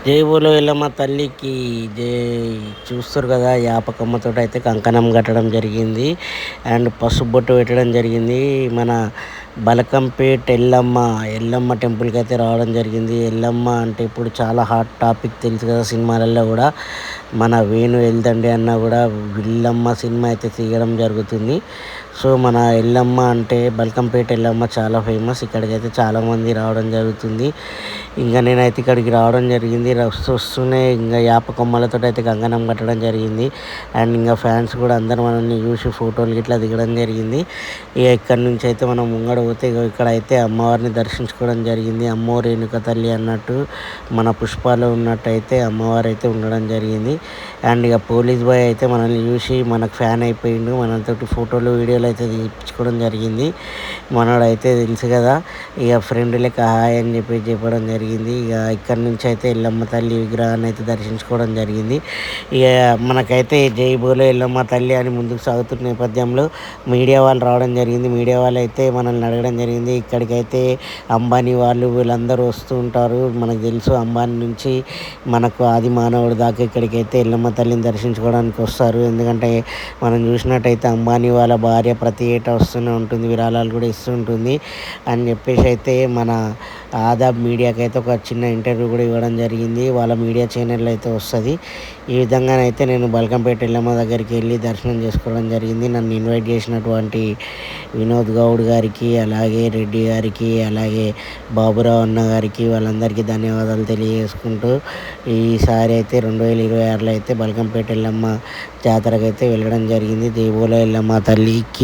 జై బోలో ఎల్లమ్మ తల్లికి జై. చూస్తారు కదా, యాపకమ్మతో అయితే కంకణం కట్టడం జరిగింది అండ్ పసుపు బొట్టు పెట్టడం జరిగింది. మన బలకంపేట్ ఎల్లమ్మ టెంపుల్కి అయితే రావడం జరిగింది. ఎల్లమ్మ అంటే ఇప్పుడు చాలా హాట్ టాపిక్, తెలుసు కదా, సినిమాలలో కూడా మన వేణు వెళ్తండి అన్న కూడా విల్లమ్మ సినిమా అయితే తీయడం జరుగుతుంది. సో మన ఎల్లమ్మ అంటే బల్కంపేట ఎల్లమ్మ చాలా ఫేమస్. ఇక్కడికైతే చాలామంది రావడం జరుగుతుంది. ఇంకా నేనైతే ఇక్కడికి రావడం జరిగింది. వస్తూనే ఇంకా యాపకొమ్మలతో అయితే కంకణం కట్టడం జరిగింది. అండ్ ఇంకా ఫ్యాన్స్ కూడా అందరూ మనల్ని చూసి ఫోటోలు ఇట్లా దిగడం జరిగింది. ఇక ఇక్కడ నుంచి అయితే మనం ముంగడ పోతే ఇక్కడ అయితే అమ్మవారిని దర్శించుకోవడం జరిగింది. అమ్మో రేణుక తల్లి అన్నట్టు మన పుష్పాలు ఉన్నట్టు అయితే అమ్మవారు అయితే ఉండడం జరిగింది. అండ్ ఇక పోలీస్ బాయ్ అయితే మనల్ని చూసి మనకు ఫ్యాన్ అయిపోయిండు. మనతోటి ఫోటోలు వీడియోలు అయితే తీయించుకోవడం జరిగింది. మనోడైతే తెలుసు కదా, ఇక ఫ్రెండ్ లెక్క హాయ్ అని చెప్పడం జరిగింది. ఇక ఇక్కడ నుంచి అయితే ఎల్లమ్మ తల్లి విగ్రహాన్ని అయితే దర్శించుకోవడం జరిగింది. ఇక మనకైతే జై బోలో ఎల్లమ్మ తల్లి అని ముందుకు సాగుతున్న నేపథ్యంలో మీడియా వాళ్ళు రావడం జరిగింది. మీడియా వాళ్ళు అయితే మనల్ని అడగడం జరిగింది. ఇక్కడికైతే అంబానీ వాళ్ళు వీళ్ళందరూ వస్తూ ఉంటారు. మనకు తెలుసు, అంబానీ నుంచి మనకు ఆది మానవుడి దాకా ఇక్కడికైతే ఎల్లమ్మ తల్లిని దర్శించుకోవడానికి వస్తారు. ఎందుకంటే మనం చూసినట్టయితే అంబానీ వాళ్ళ భార్య ప్రతి ఏటా వస్తూనే ఉంటుంది, విరాళాలు కూడా ఇస్తూ ఉంటుంది అని చెప్పేసి అయితే మన ఆదాబ్ మీడియాకి అయితే ఒక చిన్న ఇంటర్వ్యూ కూడా ఇవ్వడం జరిగింది. వాళ్ళ మీడియా ఛానల్లో అయితే వస్తుంది. ఈ విధంగానైతే నేను బల్కంపేట ఎల్లమ్మ దగ్గరికి వెళ్ళి దర్శనం చేసుకోవడం జరిగింది. నన్ను ఇన్వైట్ చేసినటువంటి వినోద్ గౌడ్ గారికి, అలాగే రెడ్డి గారికి, అలాగే బాబురావు అన్న గారికి, వాళ్ళందరికీ ధన్యవాదాలు తెలియజేసుకుంటూ ఈసారి అయితే 2026లో అయితే బల్కంపేట ఎల్లమ్మ జాతరకు అయితే వెళ్ళడం జరిగింది. జై బోలో ఎల్లమ్మ తల్లికి.